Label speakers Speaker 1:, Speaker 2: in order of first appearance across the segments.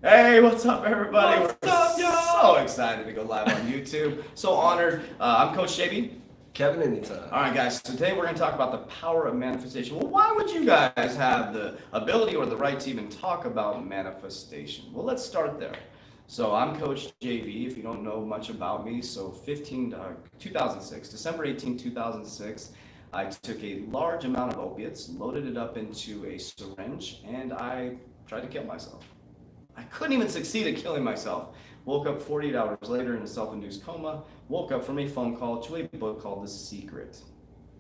Speaker 1: Hey, what's up, everybody?
Speaker 2: What's
Speaker 1: We're
Speaker 2: up,
Speaker 1: so
Speaker 2: y'all?
Speaker 1: excited to go live on YouTube. So honored. I'm Coach JB.
Speaker 2: Kevin anytime.
Speaker 1: All right, guys. So today we're going to talk about the power of manifestation. Well, why would you guys have the ability or the right to even talk about manifestation? Well, let's start there. So I'm Coach JB. If you don't know much about me, so 2006, December 18, 2006. I took a large amount of opiates, loaded it up into a syringe, and I tried to kill myself. I couldn't even succeed at killing myself. Woke up 48 hours later in a self-induced coma. Woke up from a phone call to a book called The Secret.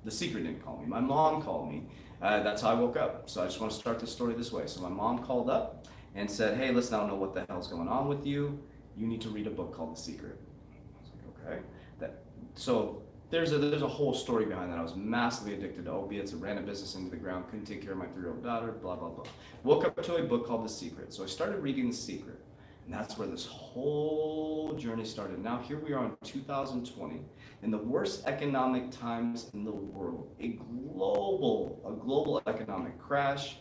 Speaker 1: The Secret didn't call me. My mom called me. That's how I woke up. So I just want to start the story this way. So my mom called up and said, "Hey, listen, I don't know what the hell's going on with you. You need to read a book called The Secret." I was like, "Okay." That so there's a whole story behind that. I was massively addicted to opiates. I ran a business into the ground. Couldn't take care of my 3-year-old daughter. Blah blah blah. Woke up to a book called The Secret. So I started reading The Secret. And that's where this whole journey started. Now here we are in 2020, in the worst economic times in the world. A global economic crash,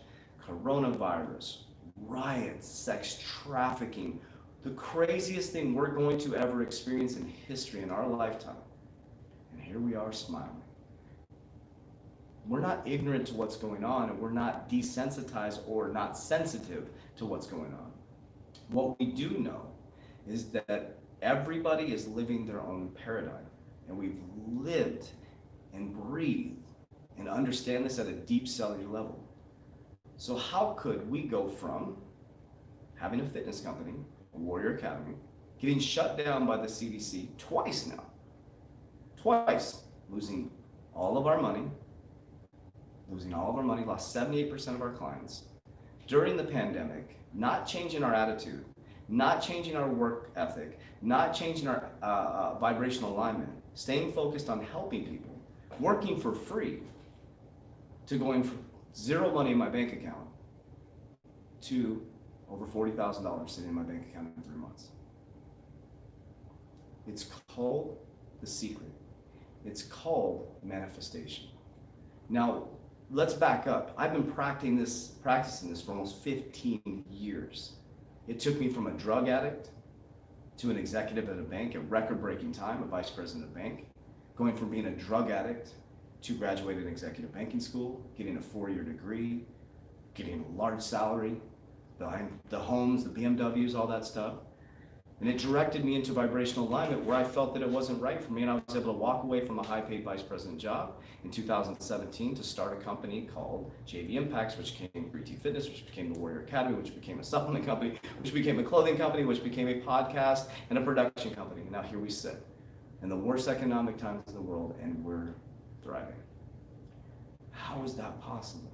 Speaker 1: coronavirus, riots, sex trafficking, the craziest thing we're going to ever experience in history in our lifetime. And here we are smiling. We're not ignorant to what's going on, and we're not desensitized or not sensitive to what's going on. What we do know is that everybody is living their own paradigm, and we've lived and breathed and understand this at a deep cellular level. So how could we go from having a fitness company, a Warrior Academy, getting shut down by the CDC twice now, twice, losing all of our money, lost 78% of our clients during the pandemic, not changing our attitude, not changing our work ethic, not changing our vibrational alignment, staying focused on helping people, working for free, to going from zero money in my bank account to over $40,000 sitting in my bank account in 3 months. It's called The Secret. It's called manifestation. Now, let's back up. I've been practicing this for almost 15 years. It took me from a drug addict to an executive at a bank at record-breaking time, a vice president of a bank, going from being a drug addict to graduating executive banking school, getting a 4-year degree, getting a large salary, buying the homes, the BMWs, all that stuff. And it directed me into vibrational alignment where I felt that it wasn't right for me, and I was able to walk away from a high-paid vice president job in 2017 to start a company called JV Impacts, which became 3T Fitness, which became the Warrior Academy, which became a supplement company, which became a clothing company, which became a podcast and a production company. Now here we sit in the worst economic times in the world, and we're thriving. How is that possible?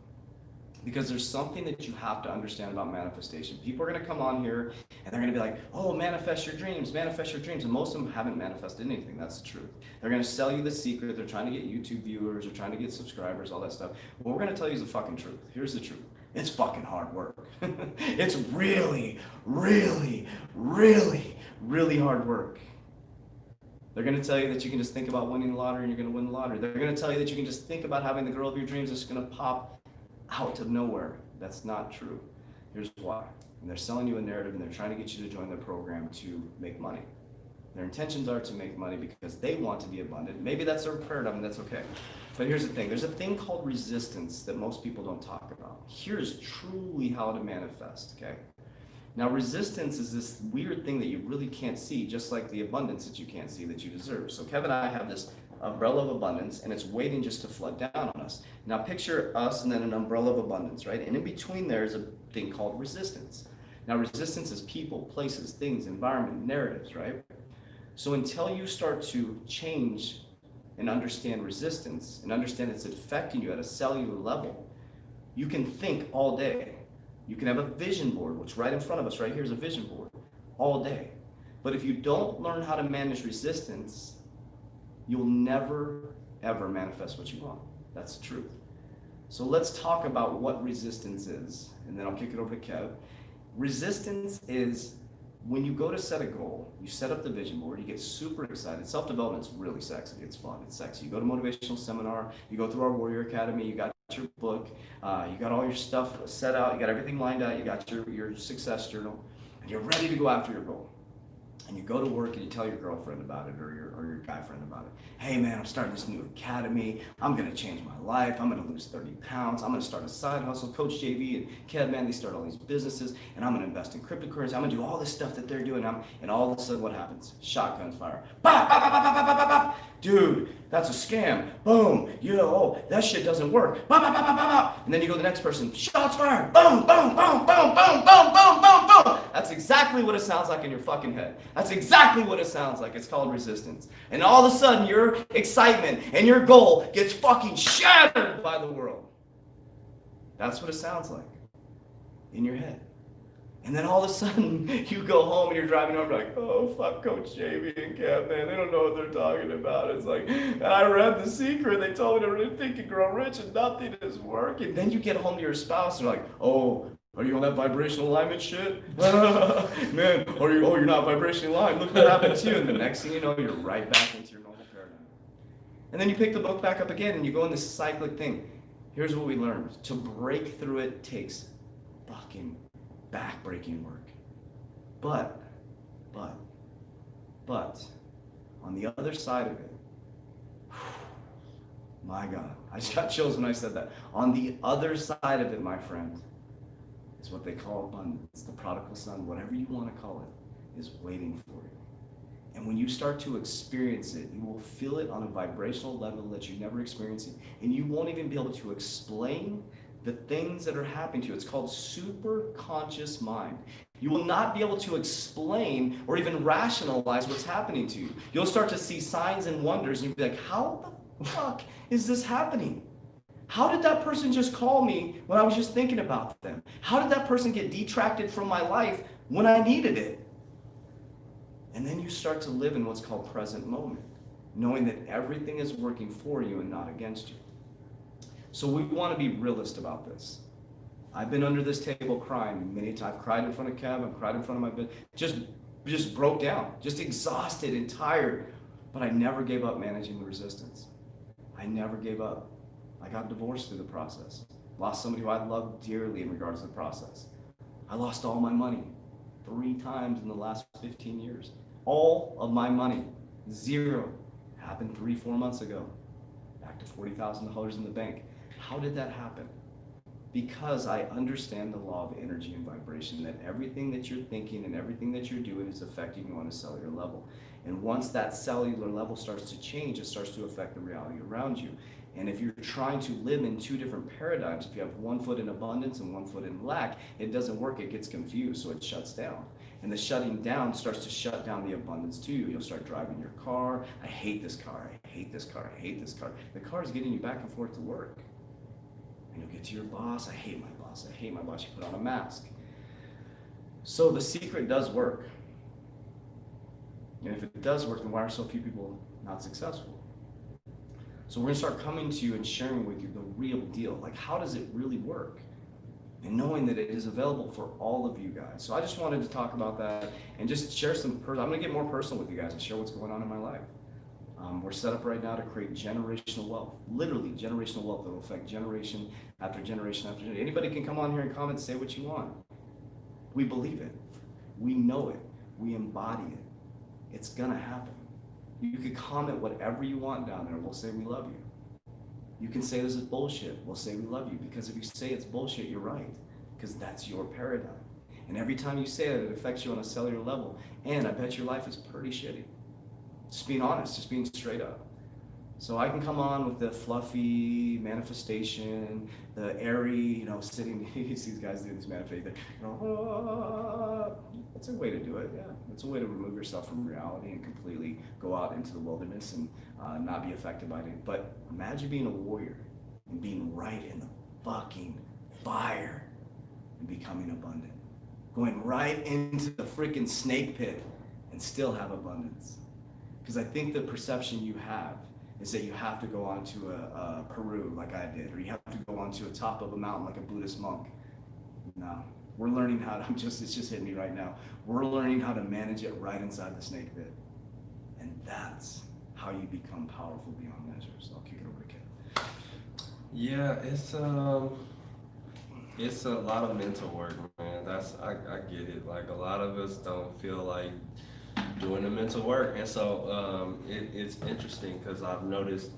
Speaker 1: Because there's something that you have to understand about manifestation. People are going to come on here and they're going to be like, "Oh, manifest your dreams, manifest your dreams." And most of them haven't manifested anything. That's the truth. They're going to sell you the secret. They're trying to get YouTube viewers. They're trying to get subscribers, all that stuff. What we're going to tell you is the fucking truth. Here's the truth. It's fucking hard work. It's really, really, really, really hard work. They're going to tell you that you can just think about winning the lottery and you're going to win the lottery. They're going to tell you that you can just think about having the girl of your dreams that's going to pop out of nowhere. That's not true. Here's why. And they're selling you a narrative and they're trying to get you to join their program to make money. Their intentions are to make money because they want to be abundant. Maybe that's their paradigm, and that's okay. But here's the thing. There's a thing called resistance that most people don't talk about. Here's truly how to manifest, okay? Now, resistance is this weird thing that you really can't see, just like the abundance that you can't see that you deserve. So Kevin and I have this umbrella of abundance, and it's waiting just to flood down on us. Now picture us and then an umbrella of abundance, right? And in between there is a thing called resistance. Now resistance is people, places, things, environment, narratives, right? So until you start to change and understand resistance and understand it's affecting you at a cellular level, you can think all day. You can have a vision board, which right in front of us right here is a vision board, all day. But if you don't learn how to manage resistance, you'll never, ever manifest what you want. That's the truth. So let's talk about what resistance is, and then I'll kick it over to Kev. Resistance is when you go to set a goal, you set up the vision board, you get super excited. Self-development is really sexy. It's fun. It's sexy. You go to motivational seminar, you go through our Warrior Academy, you got your book, you got all your stuff set out, you got everything lined out, you got your success journal, and You're ready to go after your goal. And you go to work and you tell your girlfriend about it or your guy friend about it. Hey man, I'm starting this new academy. I'm gonna change my life. I'm gonna lose 30 pounds. I'm gonna start a side hustle. Coach JV and Kev, man, they start all these businesses, and I'm gonna invest in cryptocurrency. I'm gonna do all this stuff that they're doing. And all of a sudden, what happens? Shotguns fire. Bah, bah, bah, bah, bah, bah, bah, bah. Dude, that's a scam. Boom. That shit doesn't work. Bah, bah, bah, bah, bah, bah. And then you go to the next person. Shots fired. Boom, boom, boom, boom, boom, boom, boom, boom, boom. That's exactly what it sounds like in your fucking head. That's exactly what it sounds like. It's called resistance. And all of a sudden, your excitement and your goal gets fucking shattered by the world. That's what it sounds like in your head. And then all of a sudden, you go home and you're driving home, like, oh, fuck Coach JV and Kev, man. They don't know what they're talking about. It's like, I read The Secret. They told me to really think and grow rich and nothing is working. Then you get home to your spouse and you're like, oh, are you on that vibrational alignment shit? Man, you're not vibrationally aligned. Look what happened to you. And the next thing you know, you're right back into your normal paradigm. And then you pick the book back up again and you go in this cyclic thing. Here's what we learned. To break through it takes fucking back-breaking work. But, on the other side of it, my God, I just got chills when I said that. On the other side of it, my friend, is what they call abundance. The prodigal son, whatever you want to call it, is waiting for you. And when you start to experience it, you will feel it on a vibrational level that you never experienced it. And you won't even be able to explain the things that are happening to you. It's called super conscious mind. You will not be able to explain or even rationalize what's happening to you. You'll start to see signs and wonders and you'll be like, how the fuck is this happening? How did that person just call me when I was just thinking about them? How did that person get detracted from my life when I needed it? And then you start to live in what's called present moment, knowing that everything is working for you and not against you. So we want to be realist about this. I've been under this table crying many times. I've cried in front of Kev, I've cried in front of my bed. Just broke down, just exhausted and tired. But I never gave up managing the resistance. I never gave up. I got divorced through the process. Lost somebody who I loved dearly in regards to the process. I lost all my money 3 times in the last 15 years. All of my money, zero, happened 3-4 months ago. Back to $40,000 in the bank. How did that happen? Because I understand the law of energy and vibration, that everything that you're thinking and everything that you're doing is affecting you on a cellular level. And once that cellular level starts to change, it starts to affect the reality around you. And if you're trying to live in 2 different paradigms, if you have 1 foot in abundance and 1 foot in lack, it doesn't work, it gets confused, so it shuts down. And the shutting down starts to shut down the abundance to you. You'll start driving your car. I hate this car, I hate this car, I hate this car. The car is getting you back and forth to work. And you'll get to your boss, I hate my boss, I hate my boss. You put on a mask. So the secret does work. And if it does work, then why are so few people not successful? So we're gonna start coming to you and sharing with you the real deal. Like, how does it really work? And knowing that it is available for all of you guys. So I just wanted to talk about that and just share I'm gonna get more personal with you guys and share what's going on in my life. We're set up right now to create generational wealth, literally generational wealth that will affect generation after generation after generation. Anybody can come on here and comment, say what you want. We believe it, we know it, we embody it. It's gonna happen. You could comment whatever you want down there, we'll say we love you. You can say this is bullshit, we'll say we love you, because if you say it's bullshit, you're right, because that's your paradigm. And every time you say it, it affects you on a cellular level, and I bet your life is pretty shitty. Just being honest, just being straight up. So I can come on with the fluffy manifestation, the airy, sitting, you see these guys do these manifestations, it's a way to do it, yeah. It's a way to remove yourself from reality and completely go out into the wilderness and not be affected by it. But imagine being a warrior and being right in the fucking fire and becoming abundant. Going right into the freaking snake pit and still have abundance. Because I think the perception you have is that you have to go onto a Peru like I did, or you have to go onto a top of a mountain like a Buddhist monk. No, we're learning how to, it's just hitting me right now. We're learning how to manage it right inside the snake pit. And that's how you become powerful beyond measure. So I'll kick it over to Ken.
Speaker 2: Yeah, it's a lot of mental work, man. man. I get it. Like a lot of us don't feel like doing the mental work, and so it's interesting because I've noticed,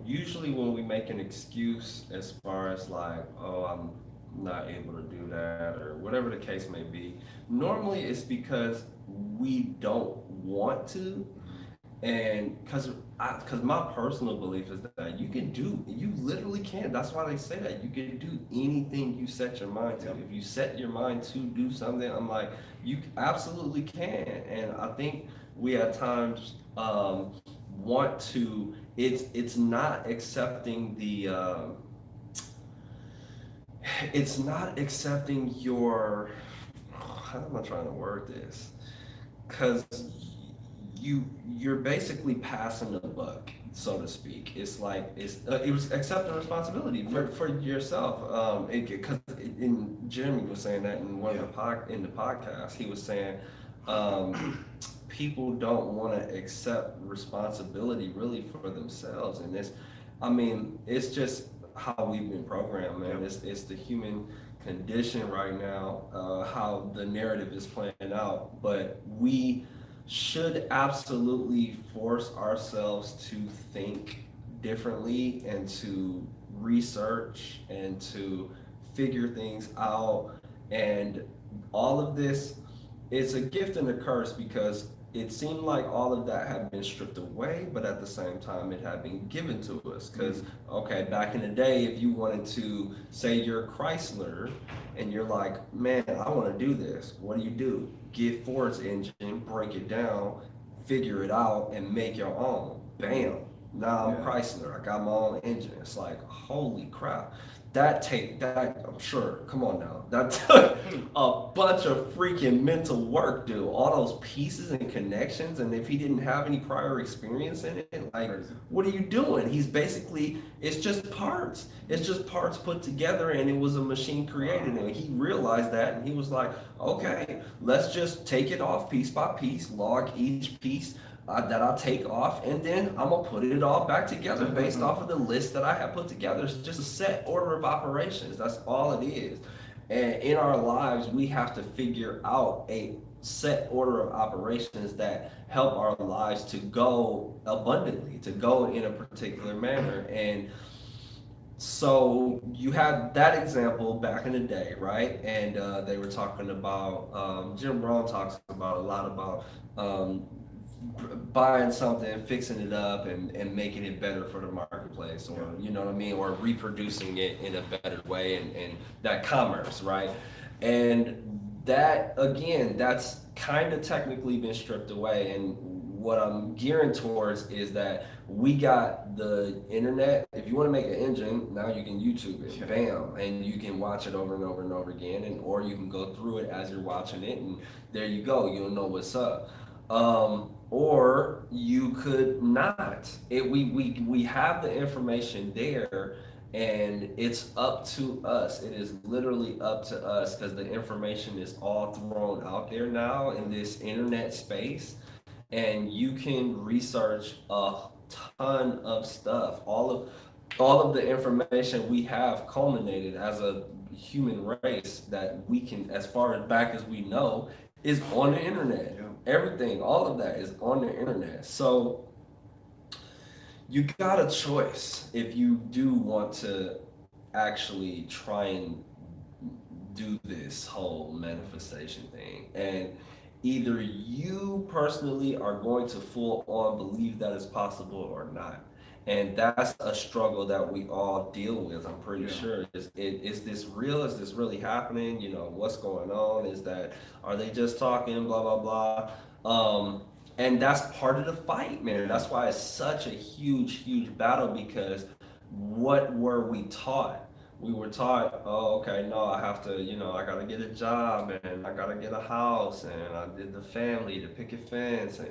Speaker 2: usually when we make an excuse as far as like, oh, I'm not able to do that or whatever the case may be, normally it's because we don't want to, and because my personal belief is that you literally can. That's why they say that you can do anything you set your mind to.
Speaker 1: Yep.
Speaker 2: If you set your mind to do something, I'm like, you absolutely can. And I think we at times want to. It's not accepting the. It's not accepting your. How am I trying to word this? Because you're basically passing the buck, so to speak. It's like it was accepting responsibility for yourself. Because in Jeremy was saying that in one of the podcast, he was saying people don't want to accept responsibility really for themselves, and this, I mean, it's just how we've been programmed, man. It's the human condition right now, how the narrative is playing out, but we should absolutely force ourselves to think differently and to research and to figure things out. And all of this, it's a gift and a curse because it seemed like all of that had been stripped away, but at the same time, it had been given to us. Because, okay, back in the day, if you wanted to say you're Chrysler and you're like, man, I want to do this, what do? Get Ford's engine, break it down, figure it out, and make your own. Bam. Now I'm Chrysler. I got my own engine. It's like, holy crap. That I'm sure. Come on now. That took a bunch of freaking mental work, dude. All those pieces and connections, and if he didn't have any prior experience in it, like, what are you doing? He's basically, it's just parts. It's just parts put together, and it was a machine created, and he realized that, and he was like, okay, let's just take it off piece by piece, log each piece that I take off, and then I'm gonna put it all back together based off of the list that I have put together. It's just a set order of operations. That's all it is. And in our lives, we have to figure out a set order of operations that help our lives to go abundantly, to go in a particular manner. And so you had that example back in the day, right? And they were talking about, Jim Brown talks about a lot about buying something, fixing it up, and making it better for the marketplace, or you know what I mean, or reproducing it in a better way, and that commerce, right? And that again, that's kind of technically been stripped away. And what I'm gearing towards is that we got the internet. If you want to make an engine, now you can YouTube it, bam, and you can watch it over and over and over again, and or you can go through it as you're watching it, and there you go, you'll know what's up. Or you could not. We have the information there, and it's up to us. It is literally up to us because the information is all thrown out there now in this internet space, and you can research a ton of stuff. All of the information we have culminated as a human race that we can, as far as back as we know, is on the internet. Everything, all of that is on the internet. So you got a choice if you do want to actually try and do this whole manifestation thing. And either you personally are going to full on believe that it's possible or not. And that's a struggle that we all deal with. I'm pretty sure. Is this real? Is this really happening? You know, what's going on? Are they just talking? Blah blah blah. And that's part of the fight, man. That's why it's such a huge battle, because what were we taught? We were taught, oh, okay, no, I have to, I gotta get a job, and I gotta get a house, and I did the family, the picket fence, and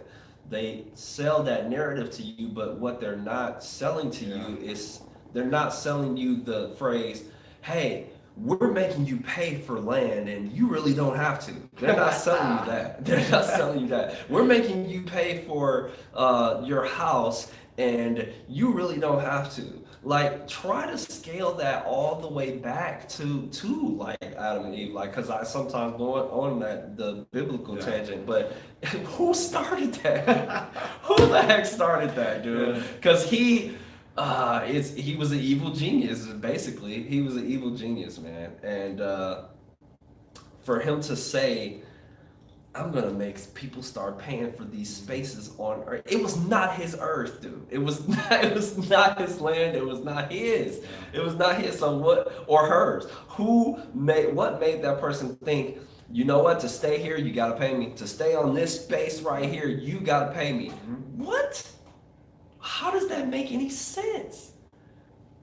Speaker 2: they sell that narrative to you. But what they're not selling to you is, they're not selling you the phrase, hey, we're making you pay for land and you really don't have to. They're not selling you that. They're not selling you that. We're making you pay for your house and you really don't have to. like try to scale that all the way back to like Adam and Eve, like because I sometimes go on that the biblical tangent, but who started that? Who the heck started that, dude? Because he was an evil genius, basically. He was an evil genius, man. And for him to say, I'm gonna make people start paying for these spaces on Earth. It was not his Earth, dude. It was not. It was not his land. It was not his. It was not his. So what or hers? Who made? What made that person think? You know what? To stay here, you gotta pay me. To stay on this space right here, you gotta pay me. What? How does that make any sense?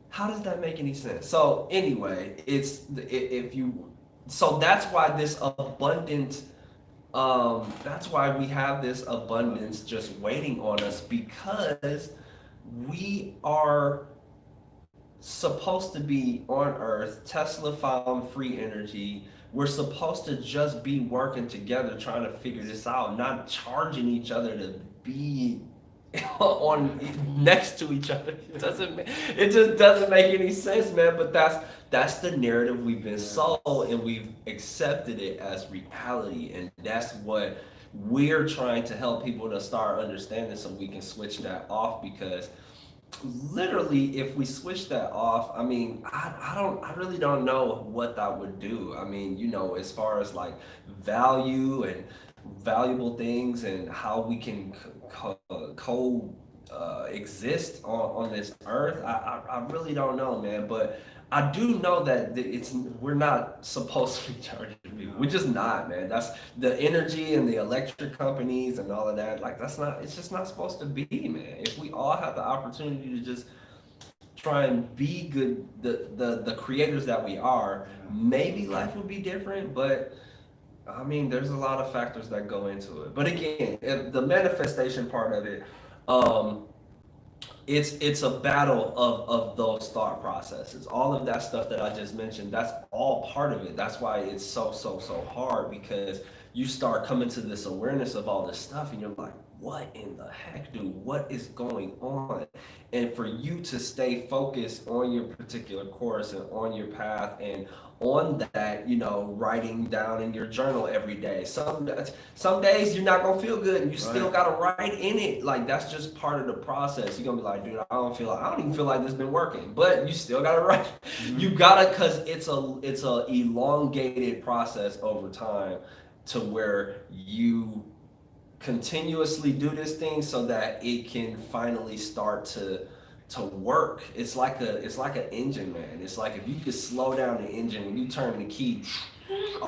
Speaker 2: How does that make any sense? So anyway, if you. So that's why this abundant. That's why we have this abundance just waiting on us, because we are supposed to be on Earth. Tesla found free energy. We're supposed to just be working together trying to figure this out, not charging each other to be on next to each other. It just doesn't make any sense, man. But that's the narrative we've been sold, and we've accepted it as reality, and that's what we're trying to help people to start understanding, so we can switch that off. Because literally, if we switch that off, I mean, I really don't know what that would do. I mean, as far as like value and valuable things and how we can exist on this earth, I really don't know, man. But I do know that we're not supposed to be charging people. We're just not, man. That's the energy and the electric companies and all of that. Like it's just not supposed to be, man. If we all have the opportunity to just try and be good, the creators that we are, maybe life would be different. But I mean, there's a lot of factors that go into it. But again, the manifestation part of it, it's a battle of those thought processes. All of that stuff that I just mentioned, that's all part of it. That's why it's so hard, because you start coming to this awareness of all this stuff, and you're like, what in the heck, dude? What is going on? And for you to stay focused on your particular course and on your path, and on that, writing down in your journal every day. Some days you're not gonna feel good, and you still gotta write in it. Like, that's just part of the process. You're gonna be like, dude, I don't even feel like this been working, but you still gotta write. Mm-hmm. You gotta, cause it's a elongated process over time, to where you continuously do this thing so that it can finally start to work. It's like an engine, man. It's like if you could slow down the engine, when you turn the key,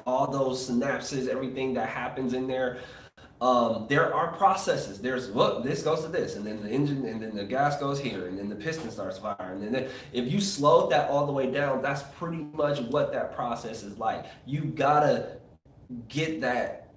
Speaker 2: all those synapses, everything that happens in there. There are processes. There's this goes to this, and then the engine, and then the gas goes here, and then the piston starts firing. And then if you slowed that all the way down, that's pretty much what that process is like. You gotta get that.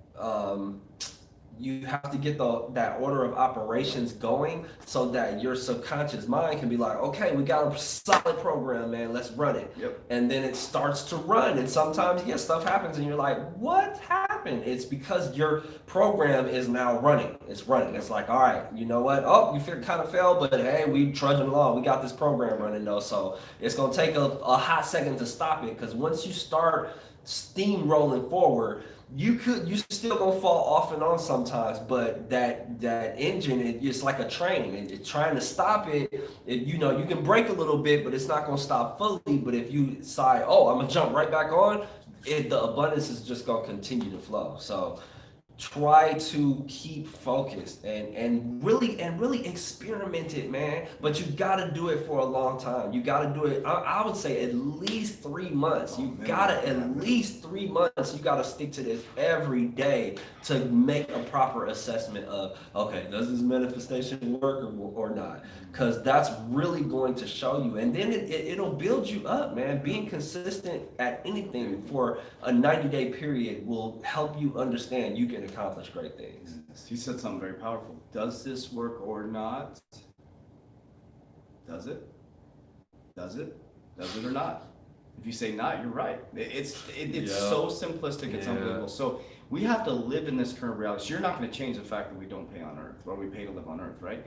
Speaker 2: You have to get that order of operations going, so that your subconscious mind can be like, okay, we got a solid program, man, let's run it. Yep. And then it starts to run, and sometimes stuff happens and you're like, what happened? It's because your program is now running. It's running. It's like, all right, you know what? Oh, you kind of failed, but hey, we trudging along. We got this program running though, so it's gonna take a hot second to stop it, because once you start steamrolling forward, you still gonna fall off and on sometimes, but that engine, it's like a train, and it's trying to stop it. You can brake a little bit, but it's not gonna stop fully. But if you decide, oh, I'm gonna jump right back on, the abundance is just gonna continue to flow. So try to keep focused and really experiment it, man. But you gotta do it for a long time. You gotta do it, I would say, at least 3 months. At least 3 months, you gotta stick to this every day to make a proper assessment of, okay, does this manifestation work or not? Because that's really going to show you, and then it'll build you up, man. Being consistent at anything for a 90-day period will help you understand you can accomplish great things.
Speaker 1: You said something very powerful. Does this work or not? Does it? Does it? Does it or not? If you say not, you're right. It's so simplistic. It's unbelievable. So we have to live in this current reality. So you're not going to change the fact that we don't pay on Earth, or we pay to live on Earth, right?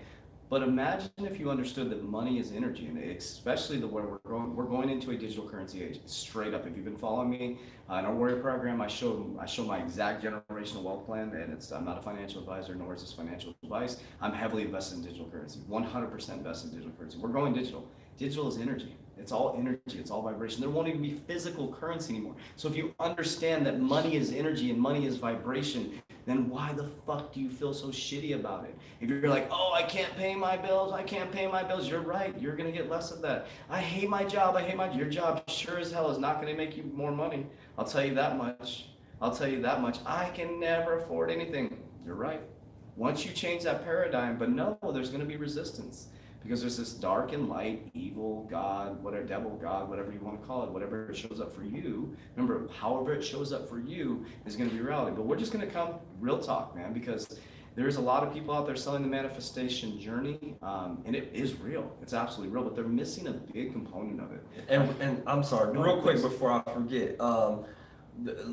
Speaker 1: But imagine if you understood that money is energy, and especially the way we're going into a digital currency age. Straight up, if you've been following me in our Warrior program, I show my exact generational wealth plan, and I'm not a financial advisor, nor is this financial advice. I'm heavily invested in digital currency, 100% invested in digital currency. We're going digital. Digital is energy. It's all energy. It's all vibration. There won't even be physical currency anymore. So if you understand that money is energy and money is vibration, then why the fuck do you feel so shitty about it? If you're like, oh, I can't pay my bills, you're right. You're gonna get less of that. I hate my job. Your job sure as hell is not gonna make you more money. I'll tell you that much. I can never afford anything. You're right. Once you change that paradigm, but no, there's gonna be resistance. Because there's this dark and light, evil, God, whatever, devil, God, whatever you want to call it, whatever it shows up for you. Remember, however it shows up for you is going to be reality. But we're just going to come real talk, man, because there's a lot of people out there selling the manifestation journey, and it is real. It's absolutely real, but they're missing a big component of it.
Speaker 2: And I'm sorry,
Speaker 1: No,
Speaker 2: real quick
Speaker 1: please.
Speaker 2: before I forget,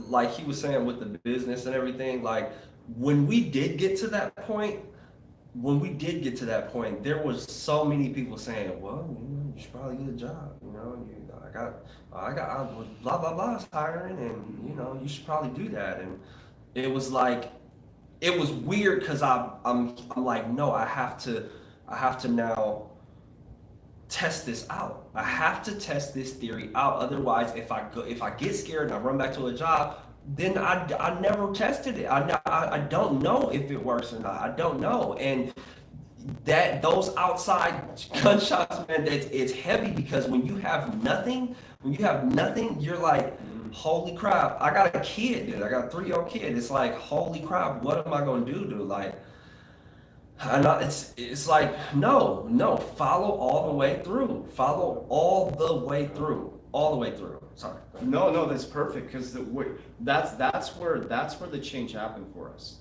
Speaker 2: like he was saying with the business and everything, like when we did get to that point, there was so many people saying, "Well, you should probably get a job. Blah blah blah is hiring, and you should probably do that." And it was like, it was weird because I'm like, no, I have to now test this out. I have to test this theory out. Otherwise, if I get scared and I run back to a job, then I never tested it. I don't know if it works or not. I don't know. And that those outside gunshots, man, it's heavy because when you have nothing, you're like, holy crap, I got a kid, dude. I got a 3-year-old kid. It's like, holy crap, what am I gonna do, dude? Like, it's like, no, follow all the way through. Follow all the way through. All the way through. Sorry.
Speaker 1: No, that's perfect because that's where the change happened for us.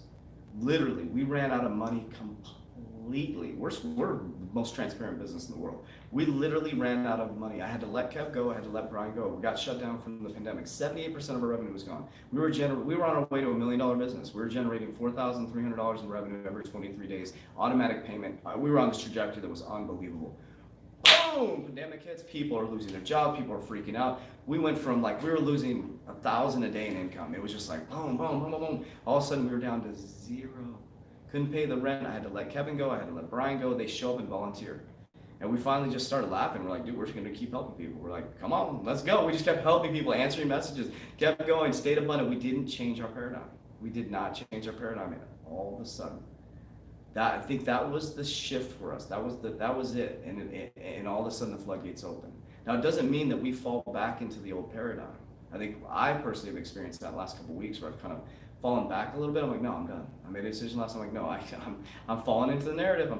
Speaker 1: Literally, we ran out of money completely. We're the most transparent business in the world. We literally ran out of money. I had to let Kev go. I had to let Brian go. We got shut down from the pandemic. 78% of our revenue was gone. We were on our way to $1 million business. We were generating $4,300 in revenue every 23 days. Automatic payment. We were on this trajectory that was unbelievable. Boom! Pandemic hits. People are losing their job. People are freaking out. We went from we were losing $1,000 a day in income. It was just like boom, boom, boom, boom, boom. All of a sudden we were down to zero. Couldn't pay the rent. I had to let Kevin go. I had to let Brian go. They show up and volunteer. And we finally just started laughing. We're like, dude, we're just going to keep helping people. We're like, come on, let's go. We just kept helping people, answering messages, kept going, stayed abundant. We didn't change our paradigm. We did not change our paradigm. And all of a sudden, I think that was the shift for us. That was it. And all of a sudden the floodgates open. Now it doesn't mean that we fall back into the old paradigm. I think I personally have experienced that last couple of weeks where I've kind of fallen back a little bit. I'm like, no, I'm done. I made a decision last time. I'm like, no, I'm falling into the narrative.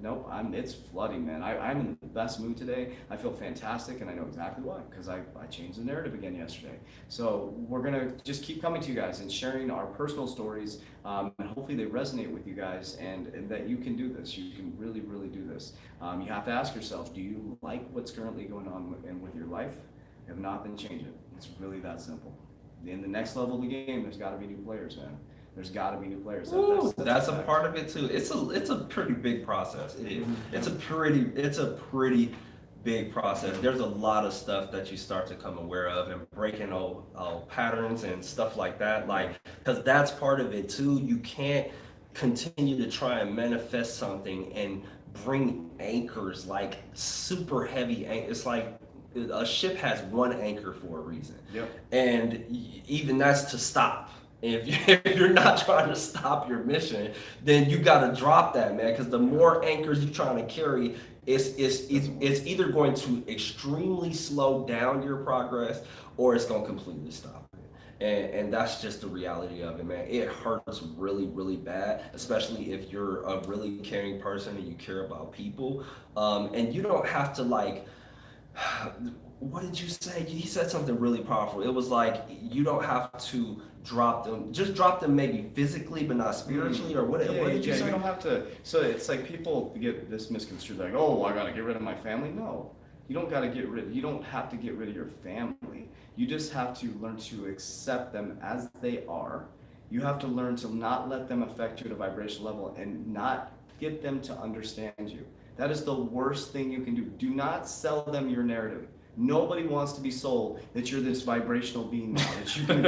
Speaker 1: Nope, it's flooding, man. I'm in the best mood today. I feel fantastic, and I know exactly why, because I changed the narrative again yesterday. So we're gonna just keep coming to you guys and sharing our personal stories, and hopefully they resonate with you guys, and that you can do this. You can really, really do this. You have to ask yourself, do you like what's currently going on with your life? If not, then change it. It's really that simple. In the next level of the game, there's got to be new players, man. There's got to be new players.
Speaker 2: That's a part of it too. It's a pretty big process. It is. It's a pretty big process. There's a lot of stuff that you start to come aware of and breaking old patterns and stuff like that. Like, because that's part of it too. You can't continue to try and manifest something and bring anchors, like super heavy anchors. It's like a ship has one anchor for a reason.
Speaker 1: Yep.
Speaker 2: And even that's to stop. If you're not trying to stop your mission, then you got to drop that, man. Because the more anchors you're trying to carry, it's either going to extremely slow down your progress or it's going to completely stop it. And that's just the reality of it, man. It hurts really, really bad, especially if you're a really caring person and you care about people. And you don't have to what did you say? He said something really powerful. It was like, you don't have to drop them, just drop them maybe physically, but not spiritually, or what did you say?
Speaker 1: You don't have to. So it's like people get this misconstrued, like, oh, I got to get rid of my family. No, you don't got to you don't have to get rid of your family. You just have to learn to accept them as they are You have to learn to not let them affect you at a vibrational level and not get them to understand you. That is the worst thing you can do. Do not sell them your narrative. Nobody wants to be sold that you're this vibrational being now, that you can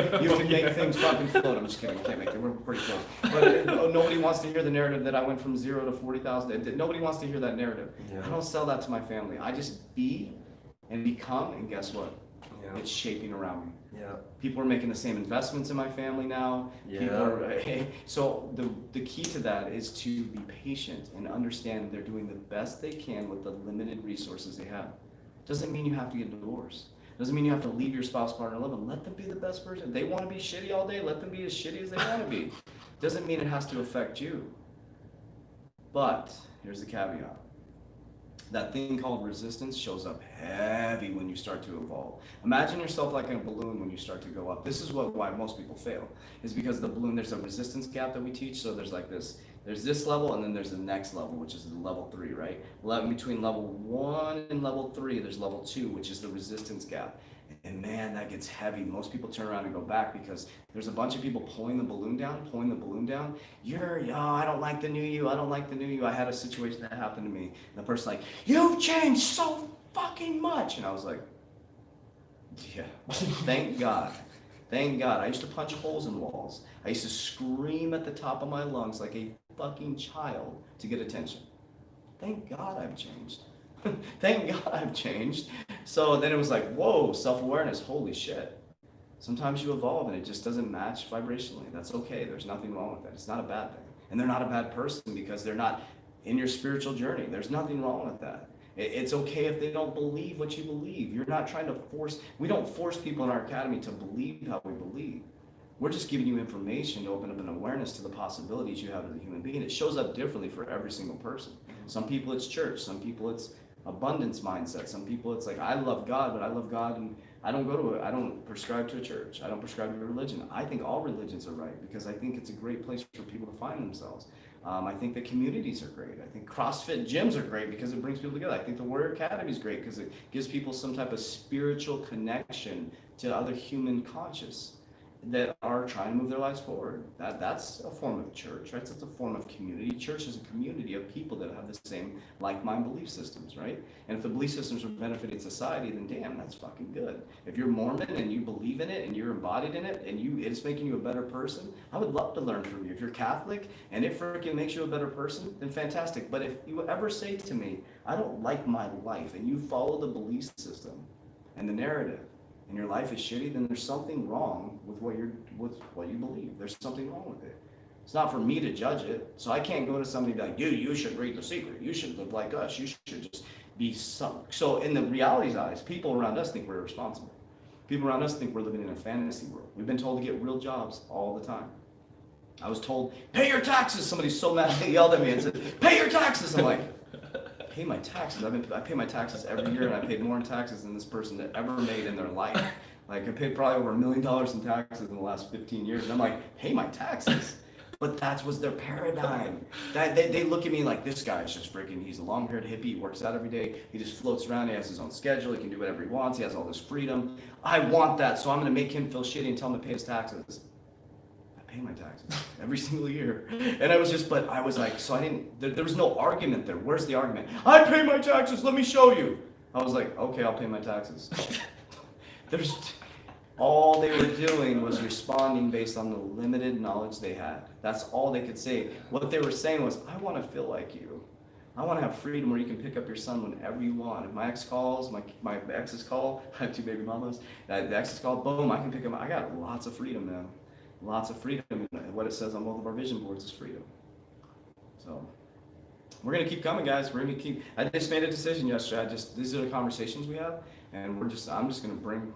Speaker 1: make things fucking float. I'm just kidding, I can't make it, we're pretty close. But nobody wants to hear the narrative that I went from 0 to 40,000. Nobody wants to hear that narrative.
Speaker 2: Yeah.
Speaker 1: I don't sell that to my family. I just be and become, and guess what?
Speaker 2: Yeah.
Speaker 1: It's shaping around me.
Speaker 2: Yeah.
Speaker 1: People are making the same investments in my family now.
Speaker 2: Yeah.
Speaker 1: So the key to that is to be patient and understand they're doing the best they can with the limited resources they have. Doesn't mean you have to get divorced. Doesn't mean you have to leave your spouse, partner, love them. Let them be the best person. They want to be shitty all day. Let them be as shitty as they want to be. Doesn't mean it has to affect you. But here's the caveat. That thing called resistance shows up heavy when you start to evolve. Imagine yourself like in a balloon when you start to go up. This is why most people fail, is because the balloon, there's a resistance gap that we teach. So there's this level, and then there's the next level, which is the level 3, right? Between level 1 and level 3, there's level 2, which is the resistance gap. And man, that gets heavy. Most people turn around and go back because there's a bunch of people pulling the balloon down. I don't like the new you. I don't like the new you. I had a situation that happened to me. And the person's like, you've changed so fucking much. And I was like, yeah, thank God. Thank God. I used to punch holes in walls. I used to scream at the top of my lungs like a fucking child to get attention. Thank God I've changed. Thank God I've changed. So then it was like, whoa, self-awareness, holy shit. Sometimes you evolve and it just doesn't match vibrationally. That's okay. There's nothing wrong with that. It's not a bad thing. And they're not a bad person because they're not in your spiritual journey. There's nothing wrong with that. It's okay if they don't believe what you believe. You're not trying to we don't force people in our academy to believe how we believe. We're just giving you information to open up an awareness to the possibilities you have as a human being. It shows up differently for every single person. Some people it's church, some people it's abundance mindset. Some people it's like, I love God, but I love God and I don't prescribe to a church. I don't prescribe to a religion. I think all religions are right because I think it's a great place for people to find themselves. I think the communities are great. I think CrossFit gyms are great because it brings people together. I think the Warrior Academy is great because it gives people some type of spiritual connection to other human conscious that are trying to move their lives forward. That's a form of church, right? It's a form of community. Church is a community of people that have the same like-mind belief systems, right? And if the belief systems are benefiting society, then damn, that's fucking good. If you're Mormon and you believe in it and you're embodied in it and it's making you a better person, I would love to learn from you. If you're Catholic and it freaking makes you a better person, then fantastic. But if you ever say to me, I don't like my life, and you follow the belief system and the narrative, and your life is shitty, then there's something wrong with what you believe. There's something wrong with it. It's not for me to judge it. So I can't go to somebody and be like, dude, you should read The Secret. You should live like us. You should just be some. So in the reality's eyes, people around us think we're irresponsible. People around us think we're living in a fantasy world. We've been told to get real jobs all the time. I was told, pay your taxes. Somebody's so mad they yelled at me and said, pay your taxes. I'm like, pay my taxes. I pay my taxes every year, and I paid more in taxes than this person had ever made in their life. Like, I paid probably over $1 million in taxes in the last 15 years, and I'm like, pay my taxes. But that was their paradigm. They look at me like, this guy's just freaking, he's a long-haired hippie, he works out every day, he just floats around, he has his own schedule, he can do whatever he wants, he has all this freedom. I want that, so I'm gonna make him feel shitty and tell him to pay his taxes. Pay my taxes every single year. And I was like, so I didn't, there was no argument there. Where's the argument? I pay my taxes, let me show you. I was like, okay, I'll pay my taxes. All they were doing was responding based on the limited knowledge they had. That's all they could say. What they were saying was, I want to feel like you. I want to have freedom where you can pick up your son whenever you want. If my ex calls, my exes call, I have 2 baby mamas, the exes call, boom, I can pick them up. I got lots of freedom, man. Lots of freedom. What it says on both of our vision boards is freedom. So we're gonna keep coming, guys. We're gonna keep. I just made a decision yesterday. These are the conversations we have, and I'm just gonna bring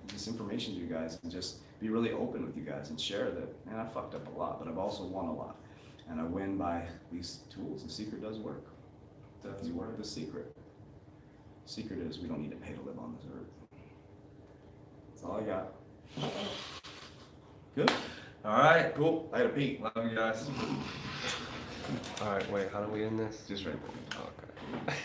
Speaker 1: this information to you guys and just be really open with you guys and share that. Man, I fucked up a lot, but I've also won a lot, and I win by these tools. The secret does work. Does work. The secret. Secret is we don't need to pay to live on this earth. That's all I got. Good.
Speaker 2: All right.
Speaker 1: Cool. I gotta pee.
Speaker 2: Love you guys. All right. Wait. How do we end this?
Speaker 1: Just right there.
Speaker 2: Okay.